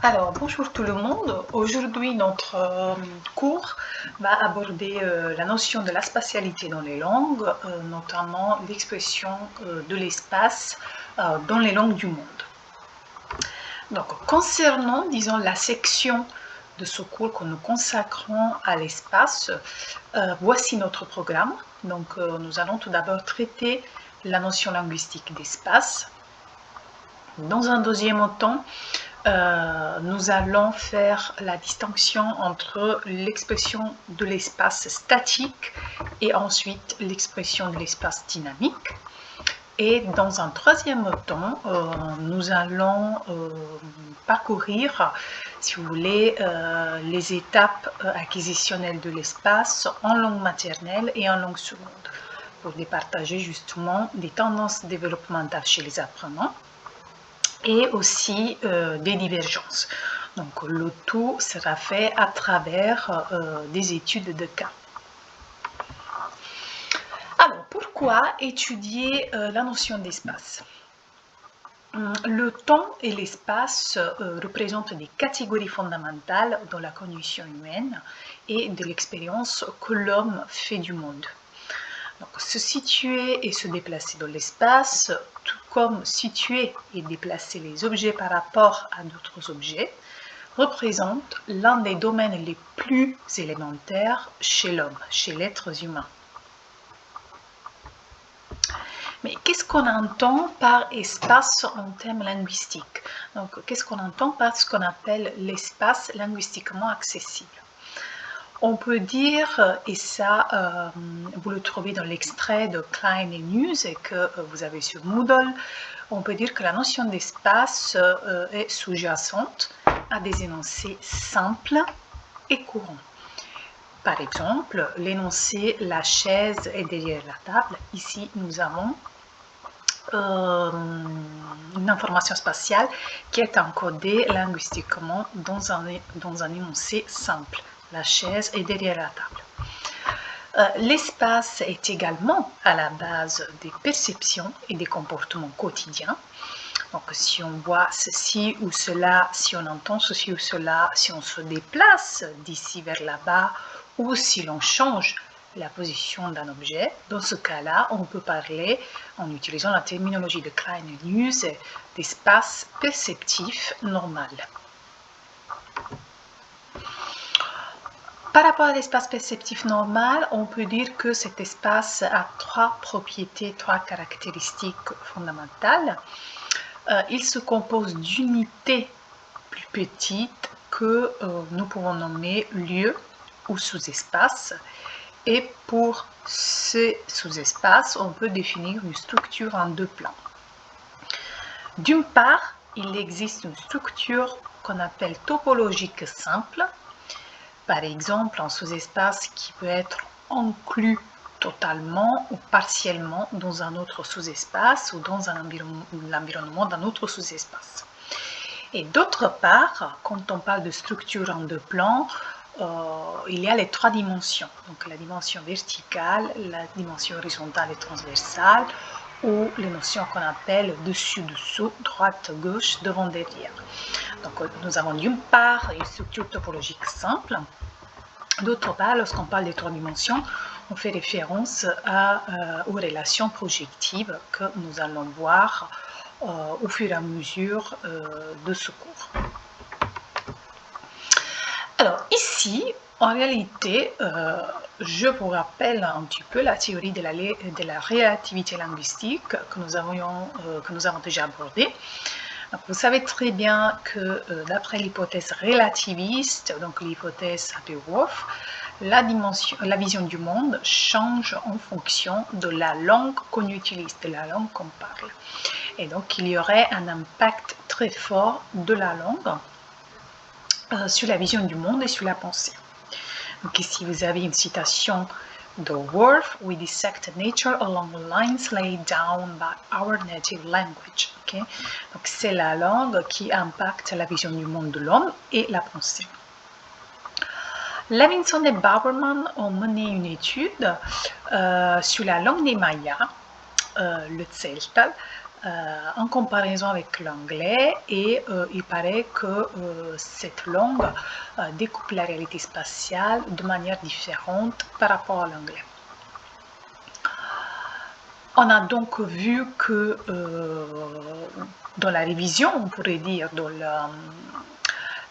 Alors, bonjour tout le monde. Aujourd'hui, notre cours va aborder la notion de la spatialité dans les langues, notamment l'expression de l'espace dans les langues du monde. Donc, concernant, disons, la section de ce cours que nous consacrons à l'espace, voici notre programme. Donc, nous allons tout d'abord traiter la notion linguistique d'espace. Dans un deuxième temps, nous allons faire la distinction entre l'expression de l'espace statique et ensuite l'expression de l'espace dynamique. Et dans un troisième temps, nous allons parcourir, si vous voulez, les étapes acquisitionnelles de l'espace en langue maternelle et en langue seconde, pour départager justement des tendances développementales chez les apprenants et aussi des divergences. Donc le tout sera fait à travers des études de cas. Alors, pourquoi étudier la notion d'espace? Le temps et l'espace représentent des catégories fondamentales dans la cognition humaine et de l'expérience que l'homme fait du monde. Donc, se situer et se déplacer dans l'espace, tout comme situer et déplacer les objets par rapport à d'autres objets, représente l'un des domaines les plus élémentaires chez l'homme, chez l'être humain. Mais qu'est-ce qu'on entend par espace en termes linguistiques? Donc, qu'est-ce qu'on entend par ce qu'on appelle l'espace linguistiquement accessible? On peut dire, et ça vous le trouvez dans l'extrait de Klein et News et que vous avez sur Moodle, on peut dire que la notion d'espace est sous-jacente à des énoncés simples et courants. Par exemple, l'énoncé « la chaise est derrière la table », ici nous avons une information spatiale qui est encodée linguistiquement dans un énoncé simple. La chaise est derrière la table. L'espace est également à la base des perceptions et des comportements quotidiens. Donc, si on voit ceci ou cela, si on entend ceci ou cela, si on se déplace d'ici vers là-bas ou si l'on change la position d'un objet, dans ce cas-là, on peut parler, en utilisant la terminologie de Klein et News, d'espace perceptif normal. Par rapport à l'espace perceptif normal, on peut dire que cet espace a trois propriétés, trois caractéristiques fondamentales. Il se compose d'unités plus petites que nous pouvons nommer lieux ou sous-espaces. Et pour ces sous-espaces, on peut définir une structure en deux plans. D'une part, il existe une structure qu'on appelle topologique simple. Par exemple, un sous-espace qui peut être inclus totalement ou partiellement dans un autre sous-espace ou dans l'environnement d'un autre sous-espace. Et d'autre part, quand on parle de structure en deux plans, il y a les trois dimensions. Donc la dimension verticale, la dimension horizontale et transversale, ou les notions qu'on appelle dessus-dessous, droite-gauche, devant-derrière. Donc nous avons d'une part une structure topologique simple. D'autre part, lorsqu'on parle des trois dimensions, on fait référence aux relations projectives que nous allons voir au fur et à mesure de ce cours. Alors ici, en réalité, je vous rappelle un petit peu la théorie de la relativité linguistique que nous avons déjà abordée. Donc, vous savez très bien que d'après l'hypothèse relativiste, donc l'hypothèse Sapir-Whorf, la vision du monde change en fonction de la langue qu'on utilise, de la langue qu'on parle. Et donc, il y aurait un impact très fort de la langue sur la vision du monde et sur la pensée. Donc, ici, vous avez une citation de Whorf: "We dissect nature along the lines laid down by our native language." Okay? Donc, c'est la langue qui impacte la vision du monde de l'homme et la pensée. Levinson et Bauerman ont mené une étude sur la langue des Mayas, le Tzeltal, en comparaison avec l'anglais, et il paraît que cette langue découpe la réalité spatiale de manière différente par rapport à l'anglais. On a donc vu que dans la révision, on pourrait dire, dans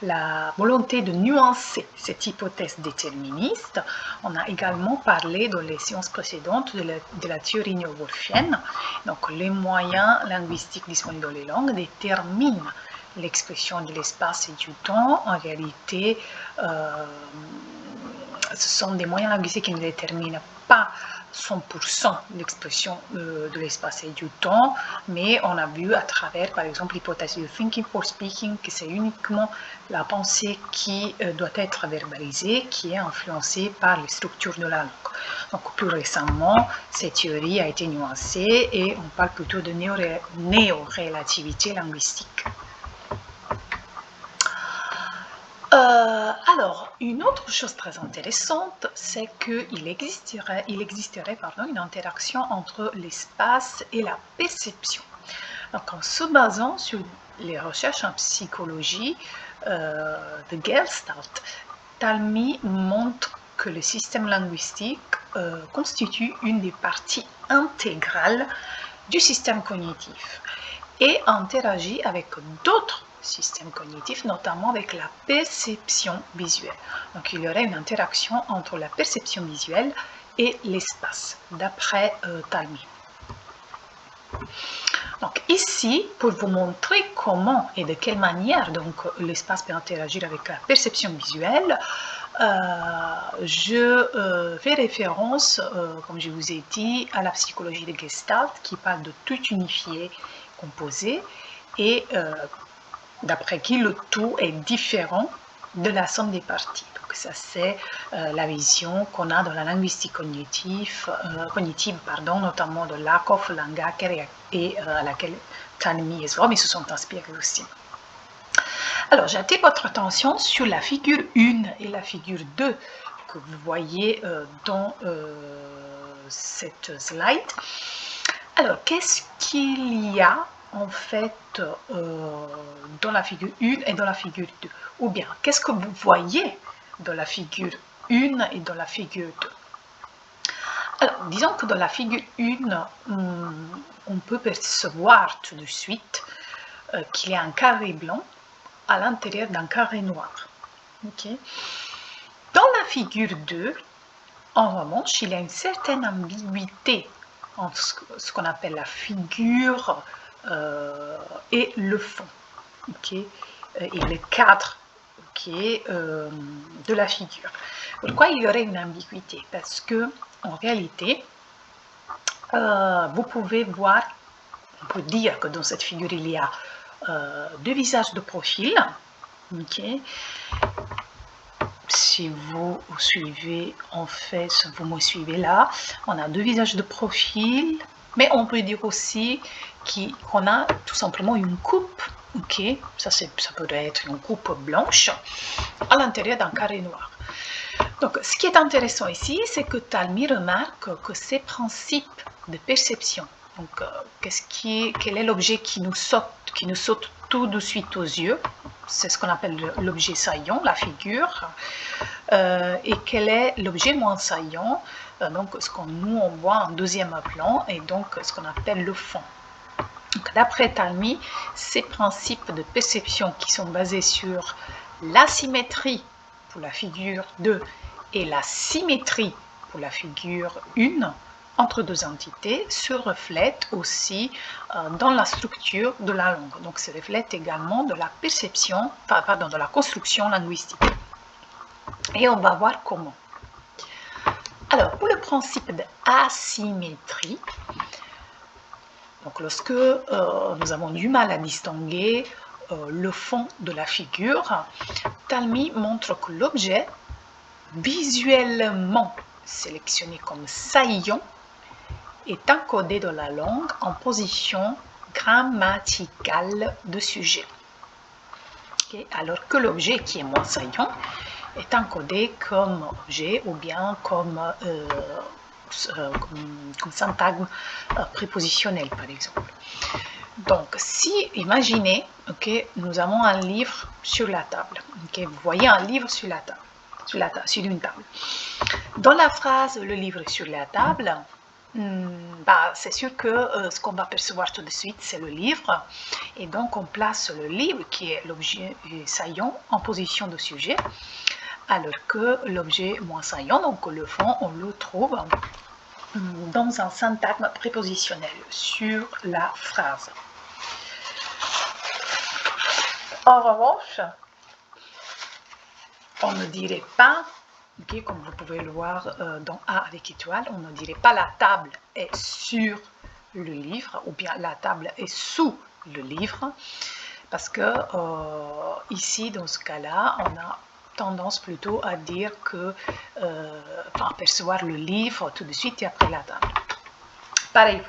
la volonté de nuancer cette hypothèse déterministe, on a également parlé dans les séances précédentes de la théorie néo-wolffienne. Donc les moyens linguistiques disponibles dans les langues déterminent l'expression de l'espace et du temps. En réalité, ce sont des moyens linguistiques qui ne déterminent pas 100% l'expression de l'espace et du temps, mais on a vu à travers, par exemple, l'hypothèse du thinking for speaking, que c'est uniquement la pensée qui doit être verbalisée, qui est influencée par les structures de la langue. Donc, plus récemment, cette théorie a été nuancée et on parle plutôt de néo-relativité linguistique. Alors, une autre chose très intéressante, c'est qu'il existerait une interaction entre l'espace et la perception. Donc, en se basant sur les recherches en psychologie de Gestalt, Talmy montre que le système linguistique constitue une des parties intégrales du système cognitif et interagit avec d'autres système cognitif, notamment avec la perception visuelle. Donc, il y aurait une interaction entre la perception visuelle et l'espace, d'après Talmy. Donc, ici, pour vous montrer comment et de quelle manière donc l'espace peut interagir avec la perception visuelle, je fais référence, comme je vous ai dit, à la psychologie de Gestalt qui parle de tout unifié composé et d'après qui le tout est différent de la somme des parties. Donc ça c'est la vision qu'on a dans la linguistique cognitive, notamment de Lakoff, Langacker et à laquelle Talmy et Swarm se sont inspirés aussi. Alors j'attire votre attention sur la figure 1 et la figure 2 que vous voyez dans cette slide. Alors qu'est-ce qu'il y a en fait dans la figure 1 et dans la figure 2, ou bien qu'est-ce que vous voyez dans la figure 1 et dans la figure 2. Alors disons que dans la figure 1 on peut percevoir tout de suite qu'il y a un carré blanc à l'intérieur d'un carré noir. Okay. Dans la figure 2, en revanche, il y a une certaine ambiguïté entre ce qu'on appelle la figure et le fond, okay, et le cadre de la figure. Pourquoi il y aurait une ambiguïté? Parce que en réalité, vous pouvez voir, on peut dire que dans cette figure il y a deux visages de profil. Okay. Si vous suivez, en fait, si vous me suivez là, on a deux visages de profil, mais on peut dire aussi qu'on a tout simplement une coupe, okay. Ça pourrait être une coupe blanche à l'intérieur d'un carré noir. Donc, ce qui est intéressant ici, c'est que Talmy remarque que ces principes de perception, donc quel est l'objet qui nous saute tout de suite aux yeux, c'est ce qu'on appelle l'objet saillant, la figure, et quel est l'objet moins saillant, donc ce qu'on nous on voit en deuxième plan, et donc ce qu'on appelle le fond. D'après Talmy, ces principes de perception qui sont basés sur l'asymétrie pour la figure 2 et la symétrie pour la figure 1, entre deux entités, se reflètent aussi dans la structure de la langue. Donc, se reflète également de la perception, de la construction linguistique. Et on va voir comment. Alors, pour le principe d'asymétrie, donc lorsque nous avons du mal à distinguer le fond de la figure, Talmy montre que l'objet visuellement sélectionné comme saillant est encodé dans la langue en position grammaticale de sujet. Okay. Alors que l'objet qui est moins saillant est encodé comme objet ou bien comme syntagme prépositionnel, par exemple. Donc, si, imaginez, nous avons un livre sur la table. Vous voyez un livre sur la table, sur une table. Dans la phrase « le livre est sur la table », c'est sûr que ce qu'on va percevoir tout de suite, c'est le livre. Et donc, on place le livre, qui est l'objet saillant, en position de sujet, alors que l'objet moins saillant, donc le fond, on le trouve dans un syntagme prépositionnel sur la phrase. En revanche, on ne dirait pas, comme vous pouvez le voir dans A avec étoile, on ne dirait pas la table est sur le livre ou bien la table est sous le livre, parce que ici, dans ce cas-là, on a tendance plutôt à dire que, à percevoir le livre tout de suite et après la table. Pareil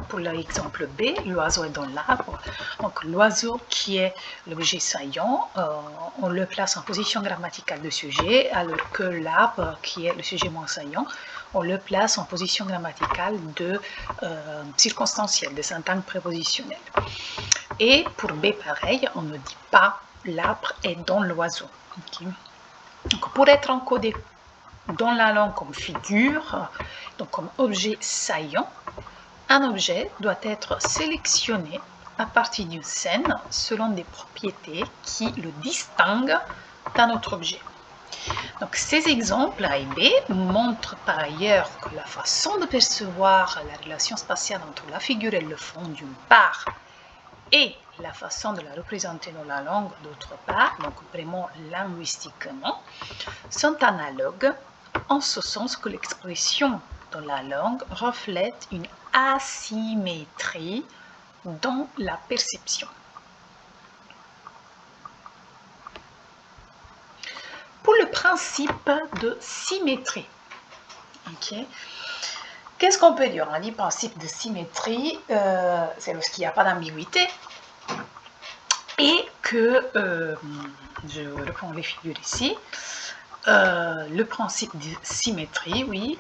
pour l'exemple B, l'oiseau est dans l'arbre. Donc l'oiseau qui est l'objet saillant, on le place en position grammaticale de sujet, alors que l'arbre qui est le sujet moins saillant, on le place en position grammaticale de circonstancielle, de syntagme prépositionnel. Et pour B, pareil, on ne dit pas l'arbre est dans l'oiseau. Donc pour être encodé dans la langue comme figure, donc comme objet saillant, un objet doit être sélectionné à partir d'une scène selon des propriétés qui le distinguent d'un autre objet. Donc, ces exemples A et B montrent par ailleurs que la façon de percevoir la relation spatiale entre la figure et le fond d'une part et la façon de la représenter dans la langue d'autre part, donc vraiment linguistiquement, sont analogues en ce sens que l'expression dans la langue reflète une asymétrie dans la perception. Pour le principe de symétrie, qu'est-ce qu'on peut dire? On a dit principe de symétrie, c'est lorsqu'il n'y a pas d'ambiguïté et que, je reprends les figures ici, le principe de symétrie, oui,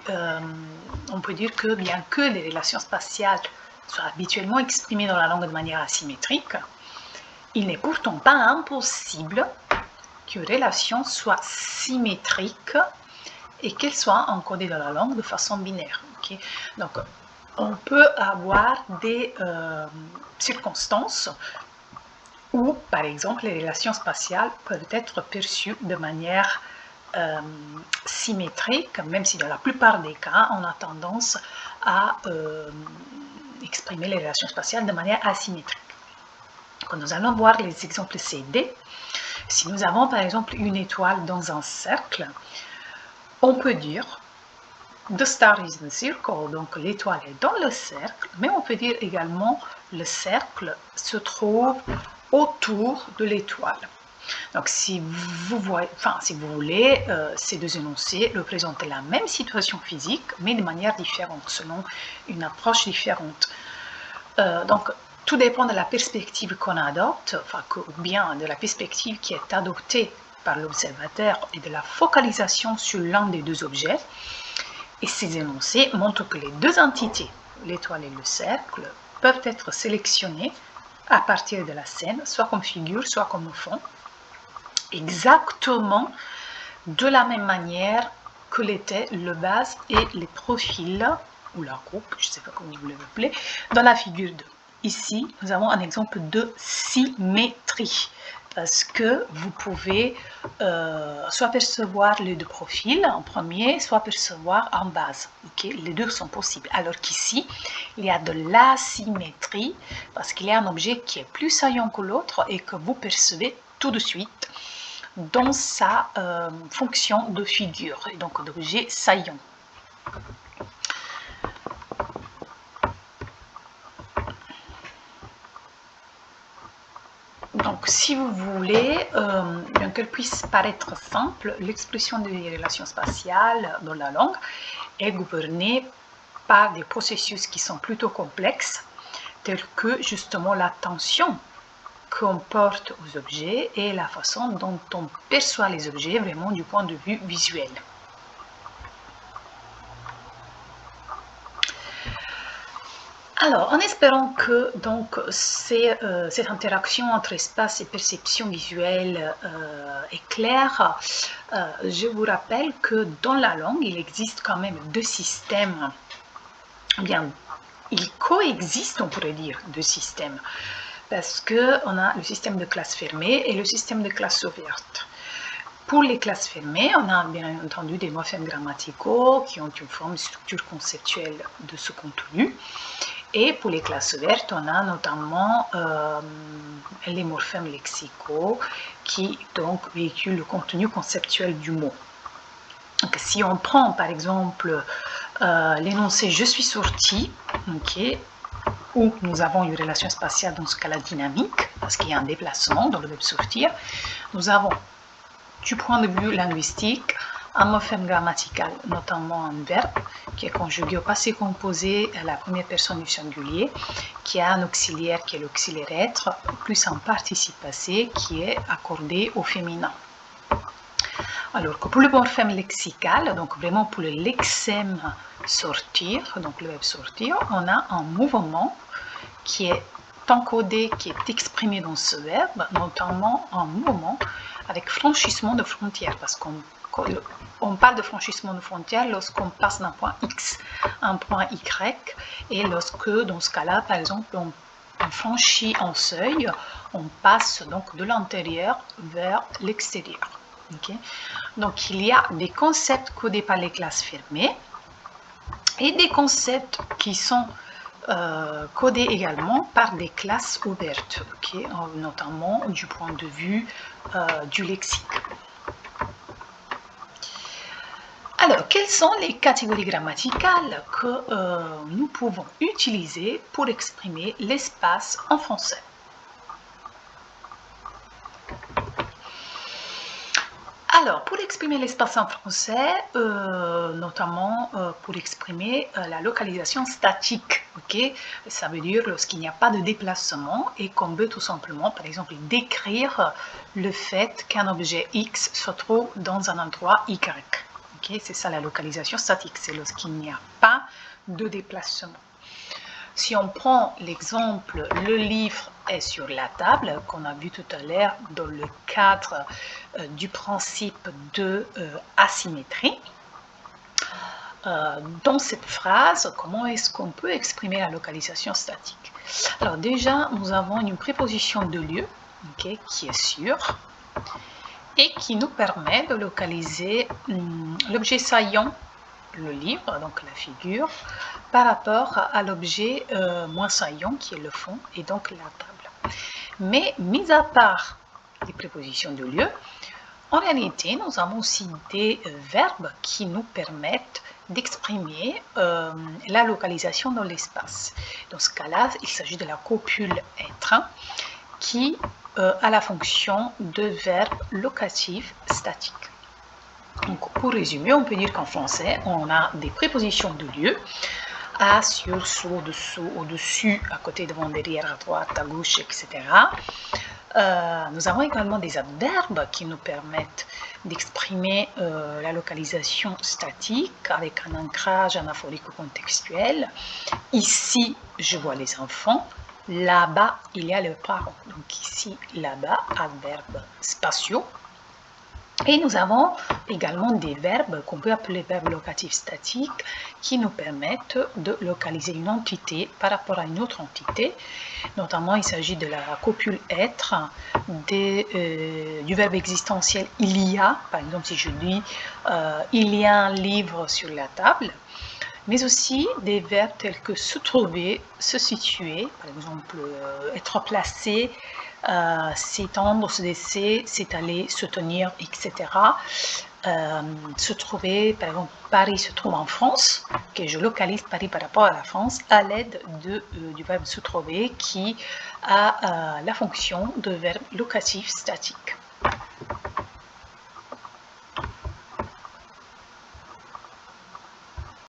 on peut dire que bien que les relations spatiales soient habituellement exprimées dans la langue de manière asymétrique, il n'est pourtant pas impossible qu'une relation soit symétrique et qu'elle soit encodée dans la langue de façon binaire. Donc, on peut avoir des circonstances où, par exemple, les relations spatiales peuvent être perçues de manière symétrique, même si dans la plupart des cas, on a tendance à exprimer les relations spatiales de manière asymétrique. Quand nous allons voir les exemples C et D, si nous avons par exemple une étoile dans un cercle, on peut dire The star is in the circle, donc l'étoile est dans le cercle, mais on peut dire également le cercle se trouve autour de l'étoile. Donc, si vous voulez, ces deux énoncés représentent la même situation physique, mais de manière différente, selon une approche différente. Donc, tout dépend de la perspective qu'on adopte, ou bien de la perspective qui est adoptée par l'observateur et de la focalisation sur l'un des deux objets. Et ces énoncés montrent que les deux entités, l'étoile et le cercle, peuvent être sélectionnées à partir de la scène, soit comme figure, soit comme fond, exactement de la même manière que l'étaient le base et les profils, ou la coupe, je ne sais pas comment vous l'appelez, dans la figure 2. Ici, nous avons un exemple de symétrie, parce que vous pouvez soit percevoir les deux profils en premier, soit percevoir en base. Les deux sont possibles. Alors qu'ici, il y a de l'asymétrie, parce qu'il y a un objet qui est plus saillant que l'autre et que vous percevez tout de suite dans sa fonction de figure, et donc d'objet saillant. Donc, si vous voulez, bien qu'elle puisse paraître simple, l'expression des relations spatiales dans la langue est gouvernée par des processus qui sont plutôt complexes, tels que justement l'attention qu'on porte aux objets et la façon dont on perçoit les objets vraiment du point de vue visuel. Alors, en espérant que donc cette interaction entre espace et perception visuelle est claire, je vous rappelle que dans la langue, il existe quand même deux systèmes. Bien, il coexiste, on pourrait dire, deux systèmes, parce qu'on a le système de classe fermée et le système de classe ouverte. Pour les classes fermées, on a bien entendu des morphèmes grammaticaux qui ont une forme, une structure conceptuelle de ce contenu. Et pour les classes ouvertes, on a notamment les morphèmes lexicaux qui donc véhiculent le contenu conceptuel du mot. Donc, si on prend par exemple l'énoncé « je suis sorti », où nous avons une relation spatiale dans ce cas-là dynamique, parce qu'il y a un déplacement dans le verbe sortir, nous avons du point de vue linguistique un morphème grammatical, notamment un verbe qui est conjugué au passé composé à la première personne du singulier, qui a un auxiliaire qui est l'auxiliaire être, plus un participe passé qui est accordé au féminin. Alors que pour le morphème lexical, donc vraiment pour le lexème sortir, donc le verbe sortir, on a un mouvement qui est encodé, qui est exprimé dans ce verbe, notamment un mouvement avec franchissement de frontières, parce qu'on parle de franchissement de frontières lorsqu'on passe d'un point X à un point Y, et lorsque, dans ce cas-là, par exemple, on franchit un seuil, on passe donc de l'intérieur vers l'extérieur. Donc, il y a des concepts codés par les classes fermées et des concepts qui sont codés également par des classes ouvertes, notamment du point de vue du lexique. Alors, quelles sont les catégories grammaticales que nous pouvons utiliser pour exprimer l'espace en français? Alors, pour exprimer l'espace en français, notamment pour exprimer la localisation statique, ça veut dire lorsqu'il n'y a pas de déplacement et qu'on veut tout simplement, par exemple, décrire le fait qu'un objet X se trouve dans un endroit Y. C'est ça la localisation statique, c'est lorsqu'il n'y a pas de déplacement. Si on prend l'exemple « le livre est sur la table » qu'on a vu tout à l'heure dans le cadre du principe de asymétrie, dans cette phrase, comment est-ce qu'on peut exprimer la localisation statique? Alors déjà, nous avons une préposition de lieu qui est sur et qui nous permet de localiser l'objet saillant, le livre, donc la figure, par rapport à l'objet moins saillant qui est le fond et donc la table. Mais mis à part les prépositions de lieu, en réalité, nous avons aussi des verbes qui nous permettent d'exprimer la localisation dans l'espace. Dans ce cas-là, il s'agit de la copule être qui a la fonction de verbe locatif statique. Donc, pour résumer, on peut dire qu'en français, on a des prépositions de lieu, à, sur, sous, au-dessous, au-dessus, à côté, devant, derrière, à droite, à gauche, etc. Nous avons également des adverbes qui nous permettent d'exprimer la localisation statique avec un ancrage anaphorique ou contextuel. Ici, je vois les enfants. Là-bas, il y a les parents. Donc ici, là-bas, adverbes spatiaux. Et nous avons également des verbes qu'on peut appeler verbes locatifs statiques qui nous permettent de localiser une entité par rapport à une autre entité. Notamment, il s'agit de la copule être, du verbe existentiel il y a, par exemple si je dis il y a un livre sur la table, mais aussi des verbes tels que se trouver, se situer, par exemple être placé, s'étendre, se laisser, s'étaler, se tenir, etc. Se trouver, par exemple, Paris se trouve en France, que je localise Paris par rapport à la France à l'aide du verbe se trouver qui a la fonction de verbe locatif statique.